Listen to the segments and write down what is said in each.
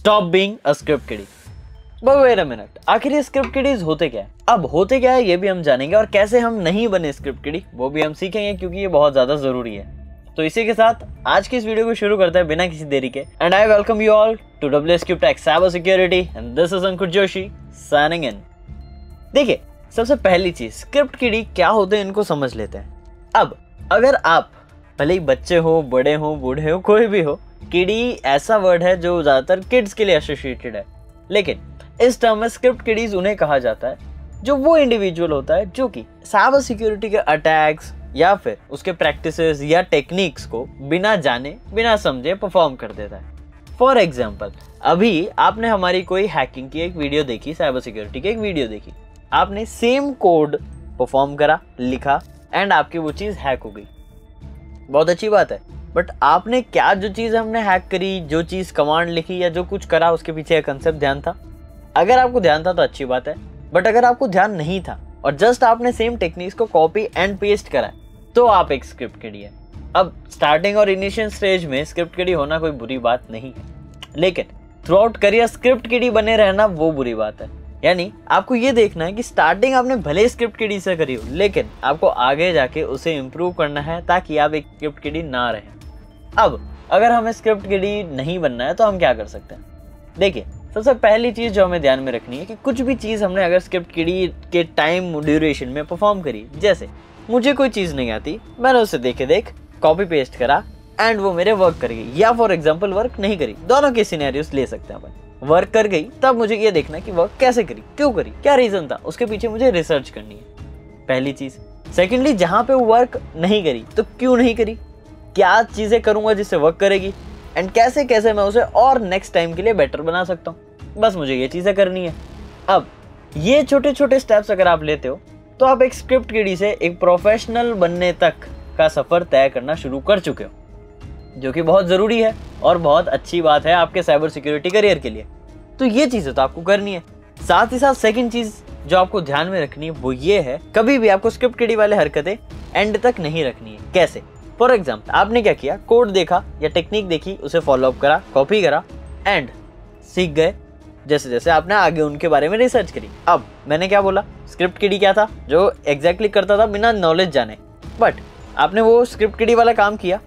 Stop being a script किडी। But wait a minute, आखिर ये स्क्रिप्ट किडीज होते क्या है? अब होते क्या है ये भी हम जानेंगे, और कैसे हम नहीं बने स्क्रिप्ट किडी वो भी हम सीखेंगे, क्योंकि ये बहुत ज्यादा जरूरी है। तो इसी के साथ आज की इस वीडियो को शुरू करते हैं बिना किसी देरी के। And I welcome you all to WSCubeTech cyber security and this is Ankur Joshi signing in. देखिए, सबसे पहली चीज स्क्रिप्ट किडी क्या होते हैं इनको समझ लेते हैं। अब अगर आप भले ही बच्चे हो, बड़े हो, बूढ़े हो, कोई भी हो, किडी ऐसा वर्ड है जो ज्यादातर किड्स के लिए एसोसिएटेड है, लेकिन इस टर्म में स्क्रिप्ट किडीज उन्हें कहा जाता है जो वो इंडिविजुअल होता है जो कि साइबर सिक्योरिटी के अटैक्स या फिर उसके प्रैक्टिसेस या टेक्निक्स को बिना जाने बिना समझे परफॉर्म कर देता है। फॉर एग्जाम्पल, अभी आपने हमारी कोई हैकिंग की एक वीडियो देखी, साइबर सिक्योरिटी की एक वीडियो देखी, आपने सेम कोड परफॉर्म करा, लिखा एंड आपकी वो चीज़ हैक हो गई। बहुत अच्छी बात है, बट आपने क्या जो चीज़ हमने हैक करी, जो चीज़ कमांड लिखी या जो कुछ करा, उसके पीछे एक कंसेप्ट ध्यान था? अगर आपको ध्यान था तो अच्छी बात है, बट अगर आपको ध्यान नहीं था और जस्ट आपने सेम टेक्निक्स को कॉपी एंड पेस्ट करा तो आप एक स्क्रिप्ट किडी है। अब स्टार्टिंग और इनिशियल स्टेज में स्क्रिप्ट किडी होना कोई बुरी बात नहीं है, लेकिन थ्रू आउट करियर स्क्रिप्ट किडी बने रहना वो बुरी बात है। यानी आपको ये देखना है कि स्टार्टिंग आपने भले स्क्रिप्ट किडी से करी हो, लेकिन आपको आगे जाके उसे इम्प्रूव करना है ताकि आप एक स्क्रिप्ट किडी ना रहे। अब अगर हमें स्क्रिप्ट किडी नहीं बनना है तो हम क्या कर सकते हैं? देखिए, सबसे पहली चीज जो हमें ध्यान में रखनी है कि कुछ भी चीज हमने अगर स्क्रिप्ट किडी के टाइम ड्यूरेशन में परफॉर्म करी, जैसे मुझे कोई चीज नहीं आती, मैंने उसे देख कॉपी पेस्ट करा एंड वो मेरे वर्क कर गई, या फॉर एग्जांपल वर्क नहीं करी, दोनों के सिनेरियोस ले सकते हैं अपन। वर्क कर गई तब मुझे ये देखना है कि वर्क कैसे करी, क्यों करी, क्या रीजन था, उसके पीछे मुझे रिसर्च करनी है, पहली चीज। सेकेंडली, जहां पे वर्क नहीं करी तो क्यों नहीं करी, क्या चीजें करूंगा जिससे वर्क करेगी, एंड कैसे कैसे मैं उसे और नेक्स्ट टाइम के लिए बेटर बना सकता हूँ। बस मुझे ये चीजें करनी है। अब ये छोटे छोटे स्टेप्स अगर आप लेते हो तो आप एक स्क्रिप्ट किडी से एक प्रोफेशनल बनने तक का सफर तय करना शुरू कर चुके हो, जो कि बहुत जरूरी है और बहुत अच्छी बात है आपके साइबर सिक्योरिटी करियर के लिए। तो ये चीजें तो आपको करनी है। साथ ही साथ सेकंड चीज जो आपको ध्यान में रखनी है वो ये है, कभी भी आपको स्क्रिप्ट किडी वाले हरकतें एंड तक नहीं रखनी है। कैसे? फॉर एग्जाम्पल, आपने क्या किया, कोड देखा या टेक्निक देखी, उसे फॉलो अप करा, कॉपी करा एंड सीख गए। जैसे जैसे आपने आगे उनके बारे में रिसर्च करी। अब मैंने क्या बोला, स्क्रिप्ट किडी क्या था? जो एग्जैक्टली करता था बिना नॉलेज जाने, बट आपने वो स्क्रिप्ट किडी वाला काम किया,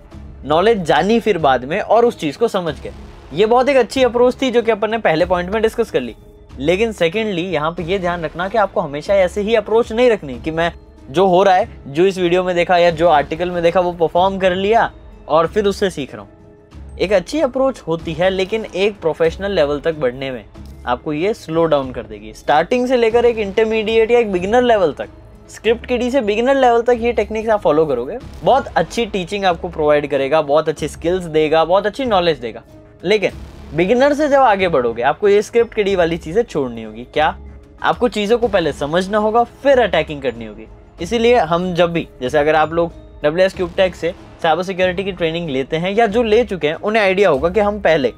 नॉलेज जानी फिर बाद में और उस चीज को समझ के। ये बहुत एक अच्छी अप्रोच थी जो कि अपन ने पहले पॉइंट में डिस्कस कर ली। लेकिन सेकेंडली यहाँ पे ये ध्यान रखना कि आपको हमेशा ऐसे ही अप्रोच नहीं रखनी कि मैं जो हो रहा है, जो इस वीडियो में देखा या जो आर्टिकल में देखा वो परफॉर्म कर लिया और फिर उससे सीख रहा हूँ। एक अच्छी अप्रोच होती है, लेकिन एक प्रोफेशनल लेवल तक बढ़ने में आपको ये स्लो डाउन कर देगी। स्टार्टिंग से लेकर एक इंटरमीडिएट या एक बिगिनर लेवल तक, स्क्रिप्ट किडी से बिगिनर लेवल तक ये टेक्निक्स आप फॉलो करोगे, बहुत अच्छी टीचिंग आपको प्रोवाइड करेगा, बहुत अच्छी स्किल्स देगा, बहुत अच्छी नॉलेज देगा। लेकिन बिगिनर से जब आगे बढ़ोगे आपको ये स्क्रिप्ट किडी वाली चीजें छोड़नी होगी। क्या? आपको चीजों को पहले समझना होगा, फिर अटैकिंग करनी होगी। इसीलिए हम जब भी, जैसे अगर आप लोग WSCubeTech से साइबर सिक्योरिटी की ट्रेनिंग लेते हैं या जो ले चुके हैं, उन्हें आइडिया होगा कि हम पहले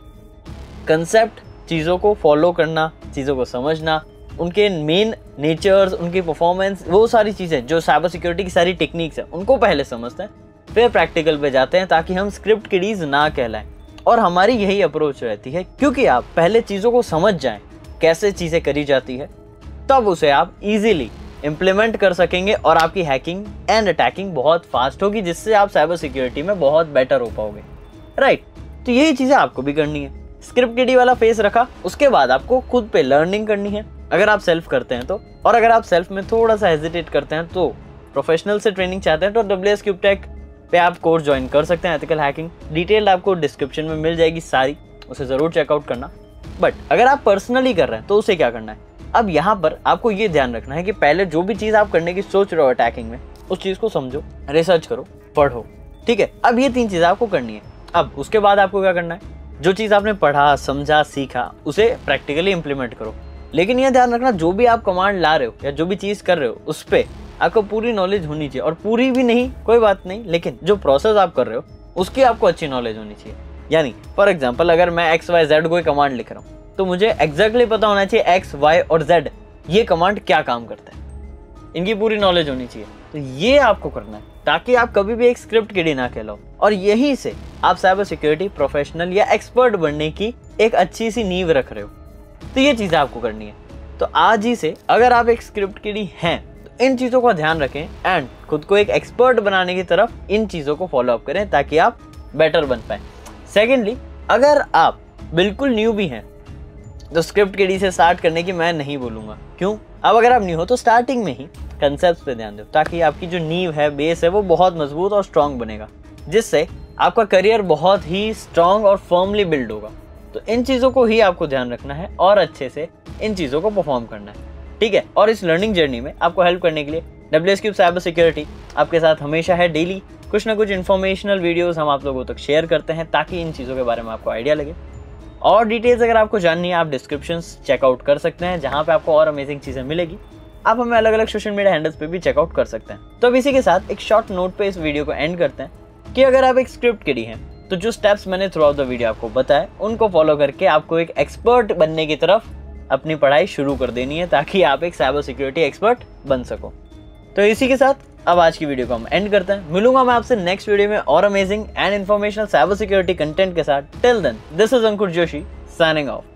कंसेप्ट, चीज़ों को फॉलो करना, चीज़ों को समझना, उनके मेन नेचर्स, उनकी परफॉर्मेंस, वो सारी चीज़ें जो साइबर सिक्योरिटी की सारी टेक्निक्स हैं उनको पहले समझते हैं, फिर प्रैक्टिकल पे जाते हैं ताकि हम स्क्रिप्ट किडीज ना कहलाएं। और हमारी यही अप्रोच रहती है, क्योंकि आप पहले चीज़ों को समझ जाएं कैसे चीज़ें करी जाती है, तब उसे आप इजीली इम्प्लीमेंट कर सकेंगे और आपकी हैकिंग एंड अटैकिंग बहुत फास्ट होगी, जिससे आप साइबर सिक्योरिटी में बहुत बेटर हो पाओगे। राइट? तो यही चीज़ें आपको भी करनी है। स्क्रिप्ट किडी वाला फेस रखा, उसके बाद आपको खुद पे लर्निंग करनी है, अगर आप सेल्फ करते हैं तो। और अगर आप सेल्फ में थोड़ा सा हेजिटेट करते हैं तो प्रोफेशनल से ट्रेनिंग चाहते हैं तो WSCubeTech पे आप कोर्स ज्वाइन कर सकते हैं, एथिकल हैकिंग। डिटेल आपको डिस्क्रिप्शन में मिल जाएगी सारी, उसे ज़रूर चेकआउट करना। बट अगर आप पर्सनली कर रहे हैं तो उसे क्या करना है? अब यहाँ पर आपको ये ध्यान रखना है कि पहले जो भी चीज़ आप करने की सोच रहे हो अटैकिंग में, उस चीज़ को समझो, रिसर्च करो, पढ़ो। ठीक है? अब ये 3 चीज़ें आपको करनी है। अब उसके बाद आपको क्या करना है? जो चीज़ आपने पढ़ा, समझा, सीखा, उसे प्रैक्टिकली इम्प्लीमेंट करो। लेकिन यह ध्यान रखना, जो भी आप कमांड ला रहे हो या जो भी चीज़ कर रहे हो, उस पर आपको पूरी नॉलेज होनी चाहिए। और पूरी भी नहीं, कोई बात नहीं, लेकिन जो प्रोसेस आप कर रहे हो उसकी आपको अच्छी नॉलेज होनी चाहिए। यानी फॉर एग्जाम्पल, अगर मैं XYZ कोई कमांड लिख रहा हूँ तो मुझे एग्जैक्टली पता होना चाहिए X, Y और Z ये कमांड क्या काम करता है। इनकी पूरी नॉलेज होनी चाहिए। तो ये आपको करना है ताकि आप कभी भी एक स्क्रिप्ट किडी ना कहलाओ, और यहीं से आप साइबर सिक्योरिटी प्रोफेशनल या एक्सपर्ट बनने की एक अच्छी सी नींव रख रहे हो। तो ये चीज़ें आपको करनी है। तो आज ही से अगर आप एक स्क्रिप्ट किडी हैं तो इन चीज़ों का ध्यान रखें एंड खुद को एक एक्सपर्ट बनाने की तरफ इन चीज़ों को फॉलो अप करें ताकि आप बेटर बन पाए। सेकेंडली, अगर आप बिल्कुल न्यू भी हैं तो स्क्रिप्ट किडी से स्टार्ट करने की मैं नहीं बोलूँगा। क्यों? अब अगर आप न्यू हो तो स्टार्टिंग में ही कंसेप्ट पे ध्यान दो ताकि आपकी जो नींव है, बेस है, वो बहुत मजबूत और स्ट्रांग बनेगा, जिससे आपका करियर बहुत ही स्ट्रांग और फर्मली बिल्ड होगा। तो इन चीज़ों को ही आपको ध्यान रखना है और अच्छे से इन चीज़ों को परफॉर्म करना है, ठीक है। और इस लर्निंग जर्नी में आपको हेल्प करने के लिए WS साइबर सिक्योरिटी आपके साथ हमेशा है। डेली कुछ ना कुछ इन्फॉर्मेशनल वीडियोस हम आप लोगों तक शेयर करते हैं ताकि इन चीज़ों के बारे में आपको आइडिया लगे। और डिटेल्स अगर आपको जाननी है आप डिस्क्रिप्शंस चेकआउट कर सकते हैं, जहाँ पे आपको और अमेजिंग चीज़ें मिलेगी। आप हमें अलग अलग सोशल मीडिया हैंडल्स पे भी चेकआउट कर सकते हैं। तो अब इसी के साथ एक शॉर्ट नोट पे इस वीडियो को एंड करते हैं कि अगर आप एक स्क्रिप्ट किडी हैं तो जो स्टेप्स मैंने थ्रू आउट द वीडियो आपको बताए उनको फॉलो करके आपको एक एक्सपर्ट बनने की तरफ अपनी पढ़ाई शुरू कर देनी है ताकि आप एक साइबर सिक्योरिटी एक्सपर्ट बन सको। तो इसी के साथ अब आज की वीडियो को हम एंड करते हैं। मिलूंगा मैं आपसे नेक्स्ट वीडियो में और amazing and informational cyber security content के साथ। Till then, this is Ankur Joshi signing of.